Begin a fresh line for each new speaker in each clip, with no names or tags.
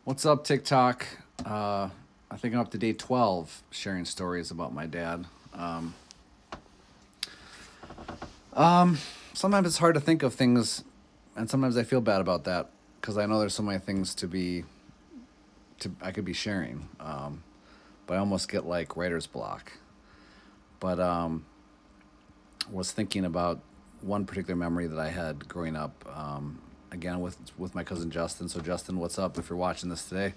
What's up, TikTok? I think I'm up to day 12 sharing stories about my dad. Sometimes it's hard to think of things, and sometimes I feel bad about that because I know there's so many things I could be sharing, but I almost get like writer's block. But was thinking about one particular memory that I had growing up. Again with my cousin Justin. So Justin, what's up? If you're watching this today,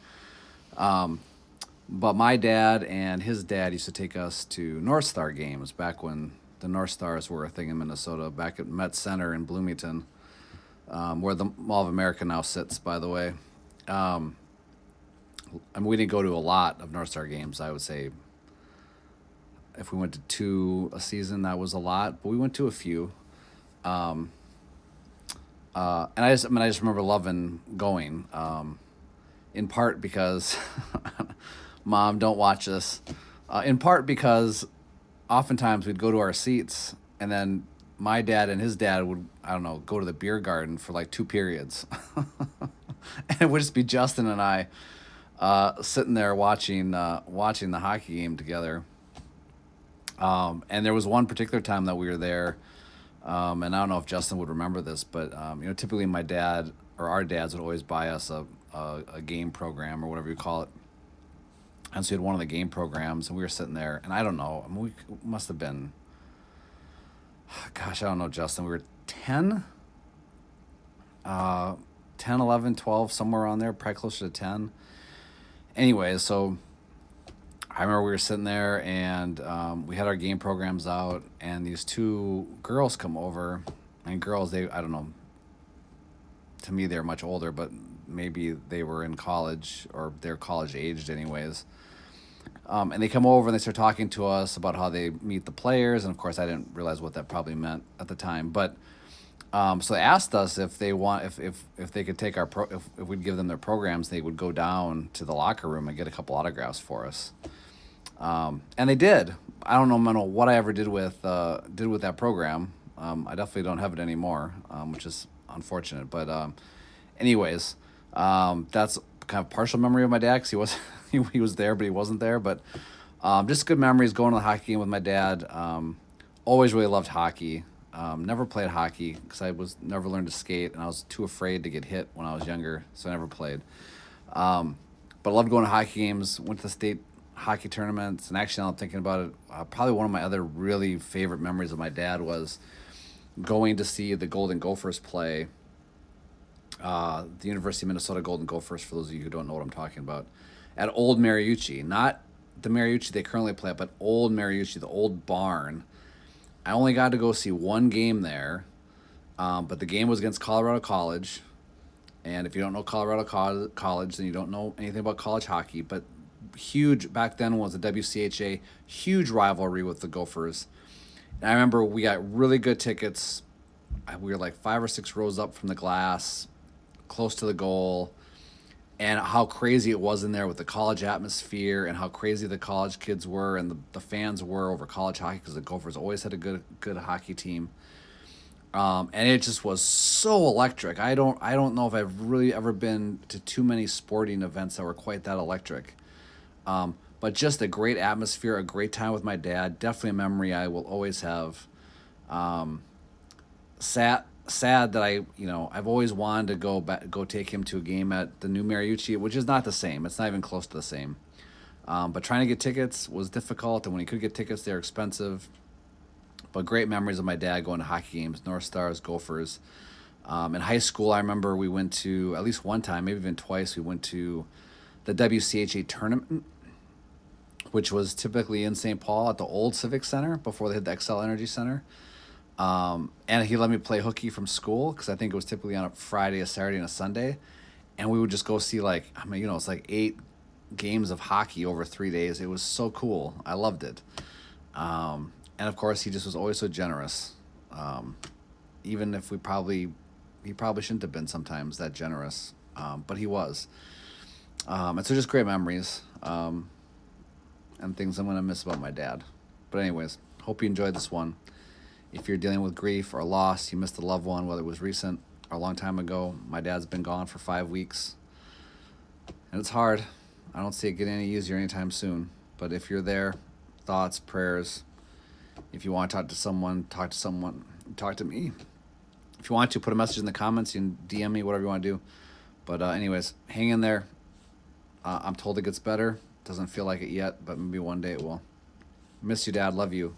but my dad and his dad used to take us to North Star games back when the North Stars were a thing in Minnesota, back at Met Center in Bloomington, where the Mall of America now sits, by the way. I mean, we didn't go to a lot of North Star games. I would say if we went to two a season, that was a lot, but we went to a few. And I just remember loving going, in part because, Mom, don't watch this. In part because oftentimes we'd go to our seats and then my dad and his dad would, I don't know, go to the beer garden for like two periods. And it would just be Justin and I sitting there watching the hockey game together. And there was one particular time that we were there, and I don't know if Justin would remember this, but typically my dad or our dads would always buy us a game program or whatever you call it. And so we had one of the game programs, and we were sitting there, and I don't know, I mean, we must have been, gosh, I don't know, Justin, we were 10, 10, 11, 12, somewhere around there, probably closer to 10. Anyways, so I remember we were sitting there and we had our game programs out, and these two girls come over. And girls, I don't know, to me, they're much older, but maybe they were in college or they're college aged, anyways. And they come over and they start talking to us about how they meet the players. And of course, I didn't realize what that probably meant at the time. But so they asked us if they want if they could take if we'd give them their programs, they would go down to the locker room and get a couple autographs for us. And they did. I don't know what I ever did with that program. I definitely don't have it anymore, which is unfortunate. But anyways, that's kind of partial memory of my dad because he was he was there, but he wasn't there. But just good memories going to the hockey game with my dad. Always really loved hockey. Never played hockey because I was never learned to skate, and I was too afraid to get hit when I was younger, so I never played. But I loved going to hockey games. Went to the state hockey tournaments, and actually, now I'm thinking about it, probably one of my other really favorite memories of my dad was going to see the Golden Gophers play. The University of Minnesota Golden Gophers, for those of you who don't know what I'm talking about, at Old Mariucci, not the Mariucci they currently play at, but Old Mariucci, the old barn. I only got to go see one game there, but the game was against Colorado College. And if you don't know College, then you don't know anything about college hockey. But huge back then was the WCHA, huge rivalry with the Gophers. And I remember we got really good tickets. We were like 5 or 6 rows up from the glass, close to the goal, and how crazy it was in there with the college atmosphere and how crazy the college kids were and the fans were over college hockey because the Gophers always had a good hockey team. And it just was so electric. I don't know if I've really ever been to too many sporting events that were quite that electric. But just a great atmosphere, a great time with my dad. Definitely a memory I will always have. Sad that I've always wanted to go take him to a game at the new Mariucci, which is not the same. It's not even close to the same. But trying to get tickets was difficult, and when he could get tickets, they're expensive. But great memories of my dad going to hockey games, North Stars, Gophers. In high school, I remember we went to, at least one time, maybe even twice, we went to the WCHA tournament, which was typically in St. Paul at the old Civic Center before they had the Xcel Energy Center. And he let me play hooky from school because I think it was typically on a Friday, a Saturday, and a Sunday. And we would just go see it's like 8 games of hockey over 3 days. It was so cool. I loved it. And of course, he just was always so generous. Even if he probably shouldn't have been sometimes that generous, but he was. And so just great memories, and things I'm gonna miss about my dad. But anyways, hope you enjoyed this one. If you're dealing with grief or loss, you missed a loved one, whether it was recent or a long time ago. My dad's been gone for 5 weeks, And it's hard. I don't see it getting any easier anytime soon. But if you're there, thoughts, prayers. If you want to talk to someone, talk to someone. Talk to me. If you want to, put a message in the comments. You can DM me, whatever you want to do. But anyways, hang in there. I'm told it gets better. Doesn't feel like it yet, but maybe one day it will. Miss you, Dad. Love you.